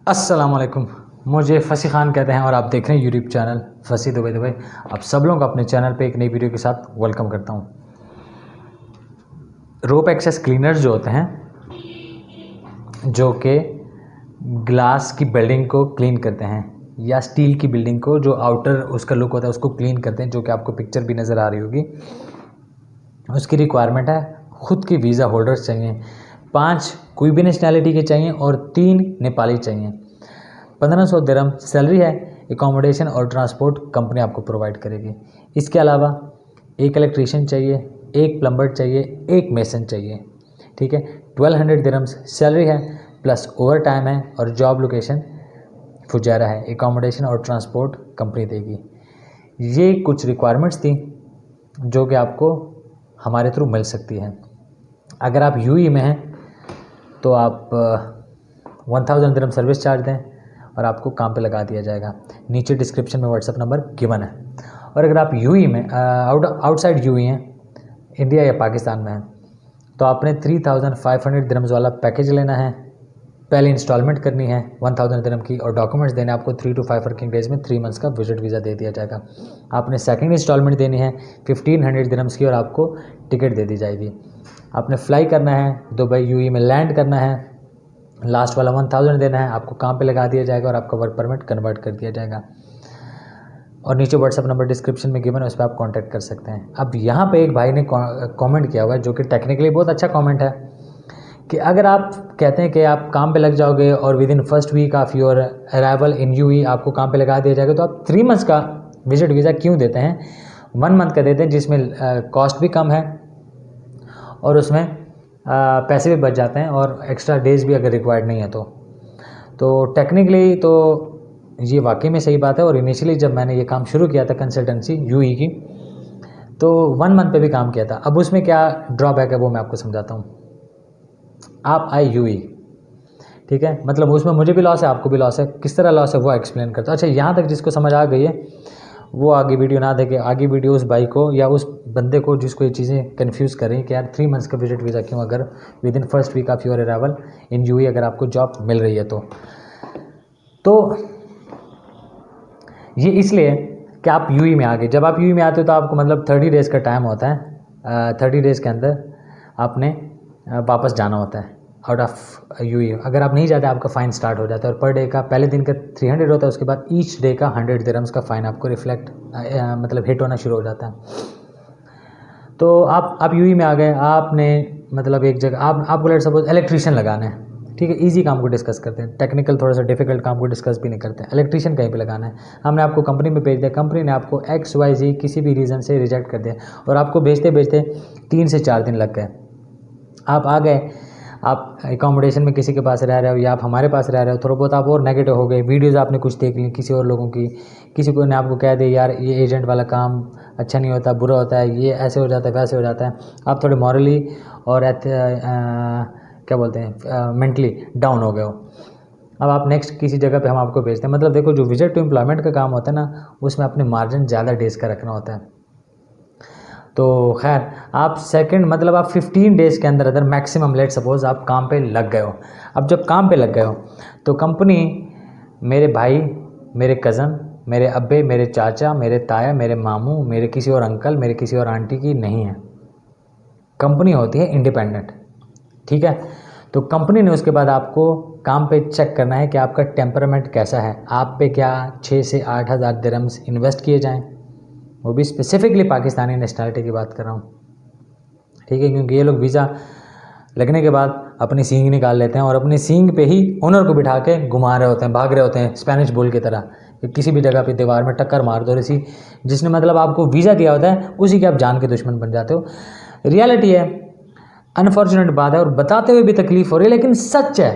अस्सलामुअलैकुम। मुझे फसी खान कहते हैं और आप देख रहे हैं यूट्यूब चैनल फसी दुबई। आप सब लोगों को अपने चैनल पे एक नई वीडियो के साथ वेलकम करता हूँ। रोप एक्सेस क्लीनर्स जो होते हैं, जो कि ग्लास की बिल्डिंग को क्लीन करते हैं या स्टील की बिल्डिंग को जो आउटर उसका लुक होता है उसको क्लीन करते हैं, जो कि आपको पिक्चर भी नज़र आ रही होगी। उसकी रिक्वायरमेंट है ख़ुद की वीज़ा होल्डर्स चाहिए, 5 कोई भी नेशनैलिटी के चाहिए और 3 नेपाली चाहिए। 1500 दिरहम सैलरी है। एकोमोडेशन और ट्रांसपोर्ट कंपनी आपको प्रोवाइड करेगी। इसके अलावा एक इलेक्ट्रीशियन चाहिए, एक प्लम्बर चाहिए, एक मेसन चाहिए। ठीक है, 1200 दिरहम्स सैलरी है, प्लस ओवर टाइम है और जॉब लोकेशन फुजारा है। एकोमोडेशन और ट्रांसपोर्ट कंपनी देगी। ये कुछ रिक्वायरमेंट्स थी जो कि आपको हमारे थ्रू मिल सकती है। अगर आप यूएई में हैं तो आप 1000 दिरहम सर्विस चार्ज दें और आपको काम पे लगा दिया जाएगा। नीचे डिस्क्रिप्शन में व्हाट्सएप नंबर गिवन है। और अगर आप यूएई में आउटसाइड यूएई हैं, इंडिया या पाकिस्तान में हैं, तो आपने 3500 दिरहम्स वाला पैकेज लेना है। पहले इंस्टॉलमेंट करनी है 1000 दिरहम की और डॉक्यूमेंट्स देने आपको 3 to 5 वर्किंग डेज़ में 3 मंथ्स का विजिट वीज़ा दे दिया जाएगा। आपने सेकंड इंस्टॉलमेंट देनी है 1500 दिरहम्स की और आपको टिकट दे दी जाएगी। आपने फ्लाई करना है, दुबई यूएई में लैंड करना है, लास्ट वाला 1000 देना है, आपको काम पे लगा दिया जाएगा और आपका वर्क परमिट कन्वर्ट कर दिया जाएगा। और नीचे व्हाट्सएप नंबर डिस्क्रिप्शन में गिवन है, उस पर आप कांटेक्ट कर सकते हैं। अब यहाँ पे एक भाई ने कमेंट किया हुआ है जो कि टेक्निकली बहुत अच्छा कमेंट है कि अगर आप कहते हैं कि आप काम पे लग जाओगे और within first week of your arrival in UAE आपको काम पे लगा दिया जाएगा, तो आप 3 मंथ्स का विजिट वीज़ा क्यों देते हैं? 1 मंथ का देते हैं जिसमें कॉस्ट भी कम है और उसमें पैसे भी बच जाते हैं और एक्स्ट्रा डेज़ भी अगर रिक्वायर्ड नहीं है तो टेक्निकली तो ये वाकई में सही बात है। और इनिशियली जब मैंने ये काम शुरू किया था कंसल्टेंसी यूएई की, तो 1 मंथ पे भी काम किया था। अब उसमें क्या ड्रॉबैक है वो मैं आपको समझाता हूँ। आप आए यूएई, ठीक है, मतलब उसमें मुझे भी लॉस है, आपको भी लॉस है। किस तरह लॉस है वो एक्सप्लेन करता हूँ। अच्छा, यहाँ तक जिसको समझ आ गई है वो आगे वीडियो ना देखे, आगे वीडियो उस भाई को या उस बंदे को जिसको ये चीज़ें कंफ्यूज करें कि यार 3 मंथ्स का विजिट वीज़ा क्यों, अगर within first week of your arrival in UAE अगर आपको जॉब मिल रही है तो ये इसलिए कि आप यूएई में आ गए। जब आप यूएई में आते हो तो आपको मतलब 30 डेज़ का टाइम होता है। 30 डेज़ के अंदर आपने वापस जाना होता है आउट ऑफ यूएई। अगर आप नहीं जाते आपका फ़ाइन स्टार्ट हो जाता है और पर डे का पहले दिन का 300 होता है, उसके बाद ईच डे का 100 दिरहम्स का फ़ाइन आपको रिफ्लेक्ट मतलब हिट होना शुरू हो जाता है। तो आप यूएई में आ गए, आपने मतलब एक जगह आपको लेट सपोज इलेक्ट्रीशियन लगाना है, ठीक है, इजी काम को डिस्कस करते हैं, टेक्निकल थोड़ा सा डिफिकल्ट काम को डिस्कस भी नहीं करते हैं। इलेक्ट्रीशियन कहीं पे लगाना है, हमने आपको कंपनी में भेज दिया, कंपनी ने आपको XYZ किसी भी रीज़न से रिजेक्ट कर दिया और आपको भेजते भेजते 3 से 4 दिन लग गए। आप आ गए, आप एकोमोडेशन में किसी के पास रह रहे हो या आप हमारे पास रह रहे हो, थोड़ा बहुत आप और नेगेटिव हो गए, वीडियोज़ आपने कुछ देख ली किसी और लोगों की, किसी को ने आपको कह दिया यार ये एजेंट वाला काम अच्छा नहीं होता, बुरा होता है, ये ऐसे हो जाता है वैसे हो जाता है, आप थोड़े मॉरली और क्या बोलते हैं मेंटली डाउन हो गए हो। अब आप नेक्स्ट किसी जगह पे हम आपको भेजते हैं। मतलब देखो, जो विजिट टू एम्प्लॉयमेंट का काम होता है ना, उसमें अपने मार्जिन ज़्यादा डेज़ का रखना होता है। तो खैर, आप सेकंड मतलब आप 15 डेज़ के अंदर अगर मैक्सिमम लेट सपोज आप काम पे लग गए हो। अब जब काम पे लग गए हो तो कंपनी मेरे भाई, मेरे कज़न, मेरे अब्बे, मेरे चाचा, मेरे ताया, मेरे मामू, मेरे किसी और अंकल, मेरे किसी और आंटी की नहीं है। कंपनी होती है इंडिपेंडेंट, ठीक है। तो कंपनी ने उसके बाद आपको काम पे चेक करना है कि आपका टेम्परामेंट कैसा है, आप पे क्या 6 से 8000 दिरहम्स इन्वेस्ट किए जाएं, वो भी स्पेसिफिकली पाकिस्तानी नेशनलिटी की बात कर रहा हूँ, ठीक है, क्योंकि ये लोग वीज़ा लगने के बाद अपनी सींग निकाल लेते हैं और अपनी सींग पे ही ओनर को बिठा के घुमा रहे होते हैं, भाग रहे होते हैं स्पेनिश बुल की तरह कि किसी भी जगह पे दीवार में टक्कर मार दो और इसी जिसने मतलब आपको वीज़ा दिया होता है उसी के आप जान के दुश्मन बन जाते हो। रियलिटी है, अनफॉर्चुनेट बात है और बताते हुए भी तकलीफ़ हो रही है, लेकिन सच है।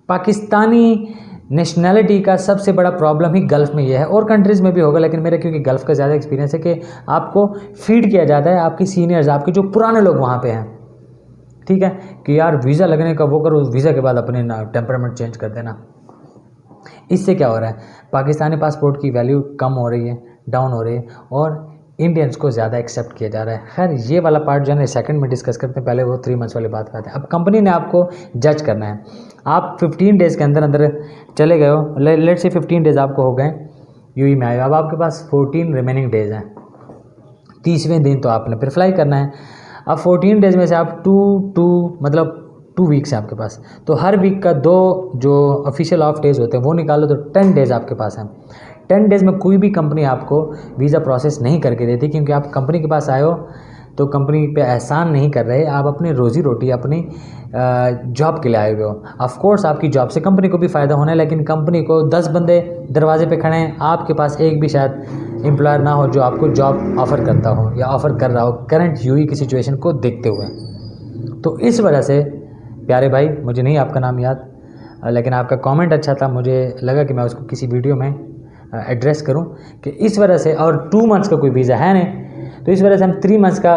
पाकिस्तानी नेशनैलिटी का सबसे बड़ा प्रॉब्लम ही गल्फ़ में ये है, और कंट्रीज़ में भी होगा, लेकिन मेरा क्योंकि गल्फ़ का ज़्यादा एक्सपीरियंस है कि आपको फीड किया जाता है, आपकी सीनियर्स, आपके जो पुराने लोग वहाँ पे हैं, ठीक है, कि यार वीज़ा लगने का वो करो, वीज़ा के बाद अपने टेम्परामेंट चेंज कर देना। इससे क्या हो रहा है, पाकिस्तानी पासपोर्ट की वैल्यू कम हो रही है, डाउन हो रही है, और इंडियंस को ज़्यादा एक्सेप्ट किया जा रहा है। खैर ये वाला पार्ट जो है ना सेकंड में डिस्कस करते हैं, पहले वो 3 मंथ्स वाली बात करते हैं। अब कंपनी ने आपको जज करना है, आप 15 डेज़ के अंदर अंदर चले गए हो, लेट से 15 डेज़ आपको हो गए यूई में आए, अब आपके पास 14 रिमेनिंग डेज़ हैं, 30वें दिन तो आपने फिर फ्लाई करना है। अब 14 डेज़ में से आप मतलब 2 वीक्स है आपके पास, तो हर वीक का 2 जो ऑफिशियल ऑफ डेज़ होते हैं वो निकालो तो 10 डेज़ आपके पास हैं। 10 डेज़ में कोई भी कंपनी आपको वीज़ा प्रोसेस नहीं करके देती, क्योंकि आप कंपनी के पास आए हो तो कंपनी पे एहसान नहीं कर रहे, आप अपनी रोज़ी रोटी अपनी जॉब के लिए आए हुए हो। ऑफ कोर्स आपकी जॉब से कंपनी को भी फ़ायदा होना है, लेकिन कंपनी को 10 बंदे दरवाजे पे खड़े हैं, आपके पास एक भी शायद एम्प्लॉयर ना हो जो आपको जॉब ऑफ़र करता हो या ऑफ़र कर रहा हो करंट यूई की सिचुएशन को देखते हुए। तो इस वजह से प्यारे भाई, मुझे नहीं आपका नाम याद, लेकिन आपका कमेंट अच्छा था, मुझे लगा कि मैं उसको किसी वीडियो में एड्रेस करूं कि इस वजह से, और 2 मंथ्स का कोई वीज़ा है नहीं, तो इस वजह से हम 3 मंथ्स का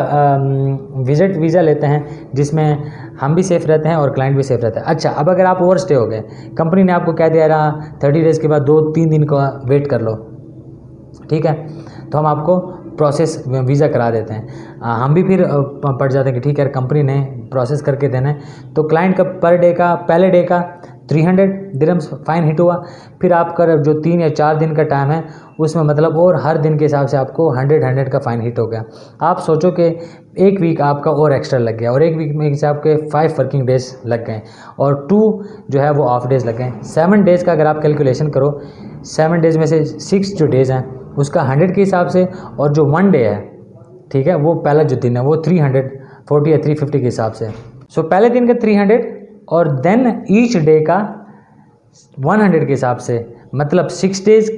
विजिट वीज़ा लेते हैं, जिसमें हम भी सेफ़ रहते हैं और क्लाइंट भी सेफ़ रहता है। अच्छा, अब अगर आप ओवर स्टे हो गए, कंपनी ने आपको कह दिया रहा 30 डेज़ के बाद 2-3 दिन का वेट कर लो, ठीक है, तो हम आपको प्रोसेस वीज़ा करा देते हैं। हम भी फिर पड़ जाते हैं कि ठीक है कंपनी ने प्रोसेस करके देना है, तो क्लाइंट का पर डे का पहले डे का 300 दिरहम्स फ़ाइन हिट हुआ, फिर आपका जो 3 या 4 दिन का टाइम है उसमें मतलब और हर दिन के हिसाब से आपको 100 का फ़ाइन हिट हो गया। आप सोचो कि 1 वीक आपका और एक्स्ट्रा लग गया, और 1 वीक में से आपके 5 वर्किंग डेज़ लग गए और 2 जो है वो ऑफ डेज़ लग गए। 7 डेज़ का अगर आप कैलकुलेशन करो, 7 डेज़ में से 6 जो डेज़ हैं उसका 100 के हिसाब से, और जो 1 डे है, ठीक है, वो पहला जो दिन है वो 340 या 350 के हिसाब से। सो पहले दिन का 300 और देन ईच डे का 100 के हिसाब से, मतलब 6 डेज़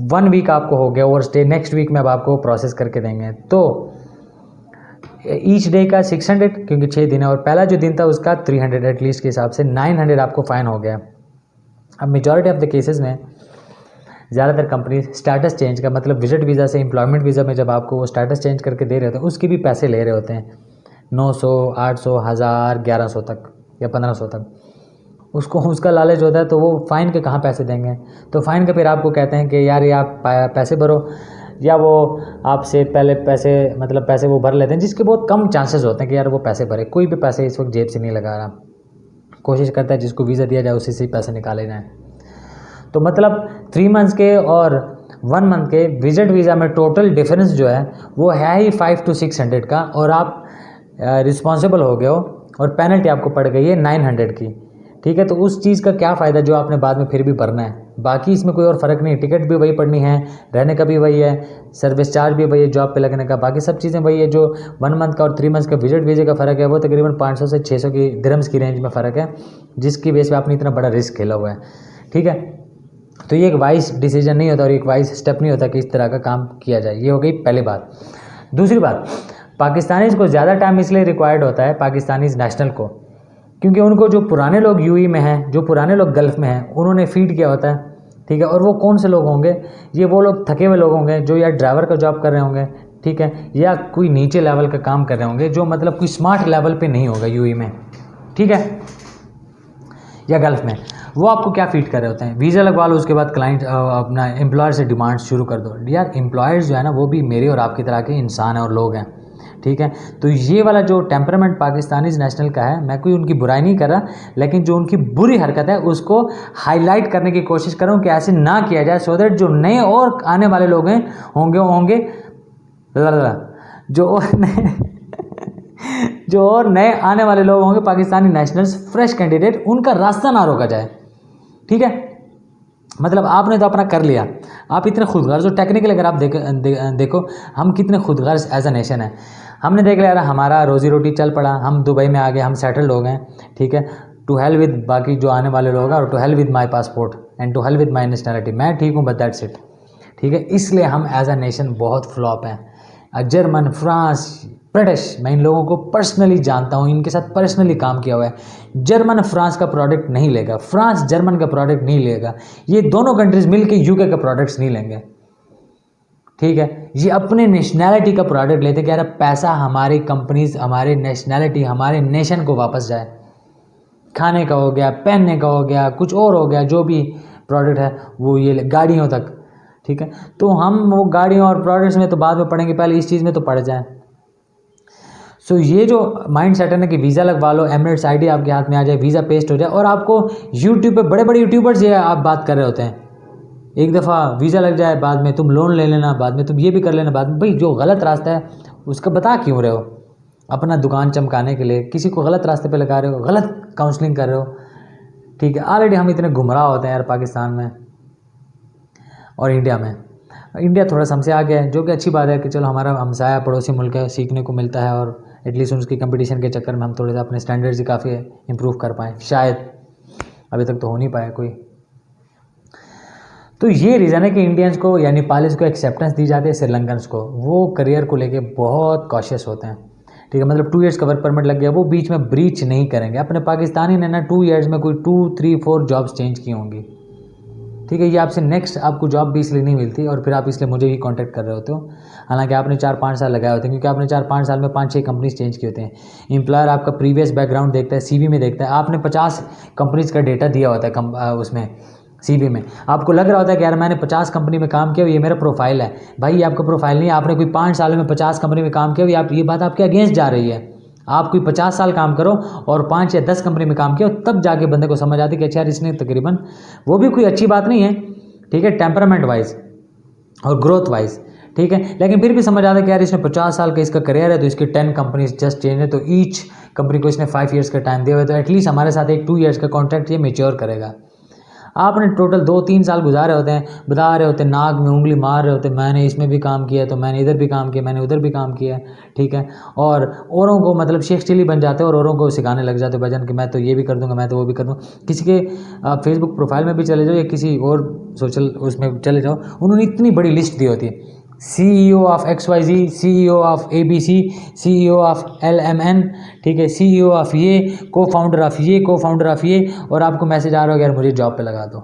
1 वीक आपको हो गया ओवर स्टे। नेक्स्ट वीक में अब आपको प्रोसेस करके देंगे, तो ईच डे का 600 क्योंकि 6 दिन है, और पहला जो दिन था उसका 300 एटलीस्ट के हिसाब से 900 आपको फ़ाइन हो गया। अब मेजॉरिटी ऑफ द केसेस में ज़्यादातर कंपनी स्टेटस चेंज का, मतलब विजिट वीज़ा से एम्प्लॉयमेंट वीज़ा में जब आपको वो स्टेटस चेंज करके दे रहे होते हैं उसके भी पैसे ले रहे होते हैं, 900, 800, 1000, 1100 तक या 1500 तक। उसको उसका लालच होता है, तो वो फ़ाइन के कहाँ पैसे देंगे, तो फ़ाइन का फिर आपको कहते हैं कि यार ये आप पैसे भरो, या वो आपसे पहले पैसे मतलब पैसे वो भर लेते हैं, जिसके बहुत कम चांसेस होते हैं कि यार वो पैसे भरे। कोई भी पैसे इस वक्त जेब से नहीं लगा रहा, कोशिश करता है जिसको वीज़ा दिया जाए उसी से ही पैसे निकाले जाएँ। तो मतलब 3 मंथ्स के और 1 मंथ के विजिट वीज़ा में टोटल डिफरेंस जो है वो है ही 500 to 600 का, और आप रिस्पॉन्सिबल हो गए हो और पेनल्टी आपको पड़ गई है 900 की, ठीक है। तो उस चीज़ का क्या फ़ायदा जो आपने बाद में फिर भी भरना है। बाकी इसमें कोई और फ़र्क नहीं, टिकट भी वही पड़नी है, रहने का भी वही है, सर्विस चार्ज भी वही है, जॉब पे लगने का, बाकी सब चीज़ें वही है। जो 1 मंथ का और 3 मंथ्स का विजिट वीज़े का फ़र्क है वो तकरीबन 500 से 600 की दिरहम्स की रेंज में फ़र्क है, जिसकी बेस पे आपने इतना बड़ा रिस्क खेला हुआ है, ठीक है। तो ये एक वाइज डिसीजन नहीं होता और एक वाइज स्टेप नहीं होता कि इस तरह का काम किया जाए। ये हो गई पहली बात। दूसरी बात, पाकिस्तानीज़ को ज़्यादा टाइम इसलिए रिक्वायर्ड होता है पाकिस्तानीज़ नेशनल को, क्योंकि उनको जो पुराने लोग यूई में हैं, जो पुराने लोग गल्फ़ में हैं, उन्होंने फीड किया होता है, ठीक है। और वो कौन से लोग होंगे, ये वो लोग थके हुए लोग होंगे जो या ड्राइवर का जॉब कर रहे होंगे, ठीक है, या कोई नीचे लेवल का काम कर रहे होंगे जो मतलब कोई स्मार्ट लेवल पे नहीं होगा यूई में, ठीक है, या गल्फ़ में। वो आपको क्या फीड कर रहे होते हैं, वीज़ा लगवा लो, उसके बाद क्लाइंट अपना एम्प्लॉयर से डिमांड शुरू कर दो। यार एम्प्लॉयर्स जो है ना वो भी मेरे और आपकी तरह के इंसान हैं और लोग हैं, ठीक है। तो ये वाला जो टेम्परामेंट पाकिस्तानीज़ नेशनल का है, मैं कोई उनकी बुराई नहीं कर रहा, लेकिन जो उनकी बुरी हरकत है उसको हाईलाइट करने की कोशिश कर रहा हूँ कि ऐसे ना किया जाए, सो दैट जो नए और आने वाले लोग हैं होंगे जो और नए आने वाले लोग होंगे पाकिस्तानी नेशनल्स, फ्रेश कैंडिडेट, उनका रास्ता ना रोका जाए, ठीक है। मतलब आपने तो अपना कर लिया, आप इतने खुदगर्ज हो। टेक्निकली अगर आप देखो हम कितने खुदगर्ज एज अ नेशन है। हमने देख लिया यार हमारा रोजी रोटी चल पड़ा, हम दुबई में आ गए, हम सेटल्ड हो गए, ठीक है। टू हेल विद बाकी जो आने वाले लोग हैं, और to hell with my passport and to hell with my nationality, मैं ठीक हूँ बट दैट्स इट, ठीक है। इसलिए हम एज अ नेशन बहुत फ्लॉप हैं। जर्मन, फ्रांस, ब्रिटिश, मैं इन लोगों को पर्सनली जानता हूँ, इनके साथ पर्सनली काम किया हुआ है। जर्मन फ्रांस का प्रोडक्ट नहीं लेगा, फ्रांस जर्मन का प्रोडक्ट नहीं लेगा, ये दोनों कंट्रीज मिलके यूके का प्रोडक्ट्स नहीं लेंगे, ठीक है। ये अपने नेशनैलिटी का प्रोडक्ट लेते कि यार पैसा हमारी कंपनीज, हमारे नेशनैलिटी, हमारे नेशन को वापस जाए। खाने का हो गया, पहनने का हो गया, कुछ और हो गया, जो भी प्रोडक्ट है वो ये गाड़ियों तक, ठीक है। तो हम वो गाड़ियों और प्रोडक्ट्स में तो बाद में पढ़ेंगे, पहले इस चीज़ में तो पढ़ जाएं। सो ये जो माइंड सेट है ना कि वीज़ा लगवा लो, एमिरेट्स आईडी आपके हाथ में आ जाए, वीज़ा पेस्ट हो जाए, और आपको यूट्यूब पे बड़े बड़े यूट्यूबर्स ये आप बात कर रहे होते हैं, एक दफ़ा वीज़ा लग जाए, बाद में तुम लोन ले लेना, बाद में तुम ये भी कर लेना, बाद में भाई जो गलत रास्ता है उसका बता क्यों रहे हो? अपना दुकान चमकाने के लिए किसी को गलत रास्ते पे लगा रहे हो, गलत काउंसलिंग कर रहे हो, ठीक है। ऑलरेडी हम इतने गुमराह होते हैं यार पाकिस्तान में और इंडिया में। इंडिया थोड़ा सा हमसे आगे है, जो कि अच्छी बात है कि चलो हमारा हमसाया पड़ोसी मुल्क है, सीखने को मिलता है, और एटलीस्ट उसकी कंपटीशन के चक्कर में हम थोड़े सा अपने स्टैंडर्ड्स ही काफ़ी इम्प्रूव कर पाएँ, शायद। अभी तक तो हो नहीं पाया कोई। तो ये रीज़न है कि इंडियंस को या नेपालीज को एक्सेप्टेंस दी जाती है, श्रीलंकन्स को वो करियर को लेके बहुत कॉशियस होते हैं, ठीक है। मतलब 2 ईयर्स का वर्क परमिट लग गया, वो बीच में ब्रीच नहीं करेंगे। अपने पाकिस्तानी ने ना 2 ईयर्स में कोई 2, 3, 4 जॉब्स चेंज की होंगी, ठीक है। ये आपसे नेक्स्ट आपको जॉब भी इसलिए नहीं मिलती और फिर आप इसलिए मुझे ही कांटेक्ट कर रहे होते हो, हालांकि आपने 4-5 साल लगाए होते हैं, क्योंकि आपने 4-5 साल में 5-6 कंपनीज चेंज की होते हैं। एम्प्लॉयर आपका प्रीवियस बैकग्राउंड देखता है, सीवी में देखता है, आपने 50 कंपनीज का डेटा दिया होता है उसमें सीवी में, आपको लग रहा होता है कि यार मैंने 50 कंपनी में काम किया, ये मेरा प्रोफाइल है। भाई ये आपका प्रोफाइल नहीं है, आपने कोई 5 साल में 50 कंपनी में काम किया, ये बात आपके अगेंस्ट जा रही है। आप कोई 50 साल काम करो और 5 या 10 कंपनी में काम किया, तब जाके बंदे को समझ आती है कि अच्छा यार इसने तकरीबन, वो भी कोई अच्छी बात नहीं है, ठीक है, टेम्परामेंट वाइज और ग्रोथ वाइज, ठीक है, लेकिन फिर भी समझ आता है कि यार इसने 50 साल का इसका करियर है, तो इसके 10 कंपनीज जस्ट चेंज है, तो ईच कंपनी को इसने 5 ईयर्स का टाइम दिया हुआ है, तो एटलीस्ट हमारे साथ एक 2 ईयर्स का कॉन्ट्रैक्ट ये मेच्योर करेगा। आपने टोटल 2-3 साल गुजारे होते हैं, बता रहे होते हैं, नाक में उंगली मार रहे होते हैं, मैंने इसमें भी काम किया, तो मैंने इधर भी काम किया, मैंने उधर भी काम किया, ठीक है, और औरों को मतलब शेख चिली बन जाते हैं और औरों को सिखाने लग जाते हैं भजन कि मैं तो ये भी कर दूंगा, मैं तो वो भी कर दूँगा। किसी के आप फेसबुक प्रोफाइल में भी चले जाओ या किसी और सोशल उसमें चले जाओ, उन्होंने इतनी बड़ी लिस्ट दी होती है, CEO of XYZ, CEO of ABC, CEO of LMN, ठीक है, CEO ऑफ ये, को फाउंडर ऑफ ये, को फाउंडर ऑफ ये, और आपको मैसेज आ रहा हो यार मुझे जॉब पे लगा दो।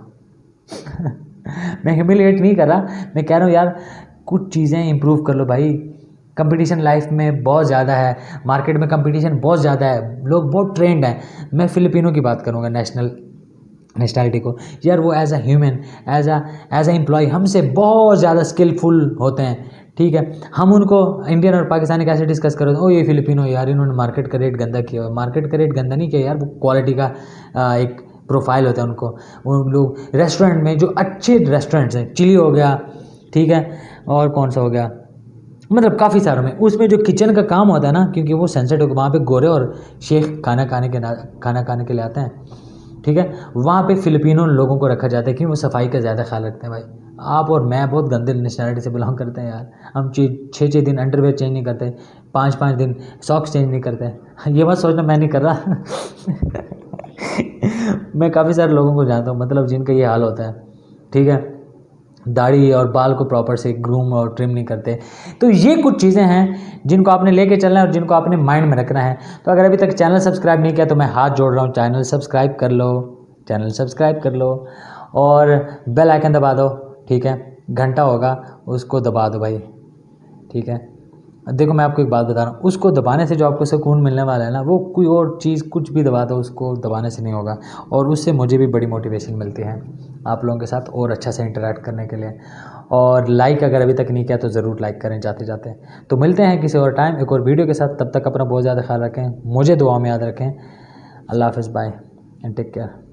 मैं ह्यूमिलिएट नहीं कर रहा, मैं कह रहा हूँ यार कुछ चीज़ें इंप्रूव कर लो भाई। कंपटीशन लाइफ में बहुत ज़्यादा है, मार्केट में कंपटीशन बहुत ज़्यादा है, लोग बहुत ट्रेंड हैं। मैं फिलिपिनो की बात करूँगा, नेशनलिटी को, यार वो as a human, as a employee हमसे बहुत ज़्यादा स्किलफुल होते हैं, ठीक है। हम उनको इंडियन और पाकिस्तानी कैसे डिस्कस कर रहे हैं, ओ ये फिलिपिनो यार इन्होंने मार्केट का रेट गंदा किया हुआ। मार्केट का रेट गंदा नहीं किया यार, वो क्वालिटी का एक प्रोफाइल होता है उनको। उन लोग रेस्टोरेंट में जो अच्छे रेस्टोरेंट्स हैं, चिली हो गया, ठीक है, और कौन सा हो गया, मतलब काफ़ी सारों में, उसमें जो किचन का काम होता है ना, क्योंकि वो सेंसिटिव, वहाँ पे गोरे और शेख खाना खाने के लिए आते हैं, ठीक है, वहाँ पे फिलिपिनो लोगों को रखा जाता है, क्योंकि वो सफाई का ज़्यादा ख्याल रखते हैं। भाई आप और मैं बहुत गंदे नेशनलिटी से बिलोंग करते हैं यार, हम 6-6 दिन अंडरवेयर चेंज नहीं करते, 5-5 दिन सॉक्स चेंज नहीं करते। ये मत सोचना मैं नहीं कर रहा मैं काफ़ी सारे लोगों को जानता हूँ, मतलब जिनका ये हाल होता है, ठीक है, दाढ़ी और बाल को प्रॉपर से ग्रूम और ट्रिम नहीं करते। तो ये कुछ चीज़ें हैं जिनको आपने लेके चलना है और जिनको आपने माइंड में रखना है। तो अगर अभी तक चैनल सब्सक्राइब नहीं किया तो मैं हाथ जोड़ रहा हूँ, चैनल सब्सक्राइब कर लो और बेल आइकन दबा दो, ठीक है, घंटा होगा उसको दबा दो भाई, ठीक है। देखो मैं आपको एक बात बता रहा हूँ, उसको दबाने से जो आपको सुकून मिलने वाला है ना, वो कोई और चीज़ कुछ भी दबा दो, उसको दबाने से नहीं होगा। और उससे मुझे भी बड़ी मोटिवेशन मिलती है आप लोगों के साथ और अच्छा से इंटरेक्ट करने के लिए। और लाइक अगर अभी तक नहीं किया तो ज़रूर लाइक करें जाते जाते। तो मिलते हैं किसी और टाइम एक और वीडियो के साथ, तब तक अपना बहुत ज़्यादा ख्याल रखें, मुझे दुआ में याद रखें। अल्लाह हाफ़िज़, बाय एंड टेक केयर।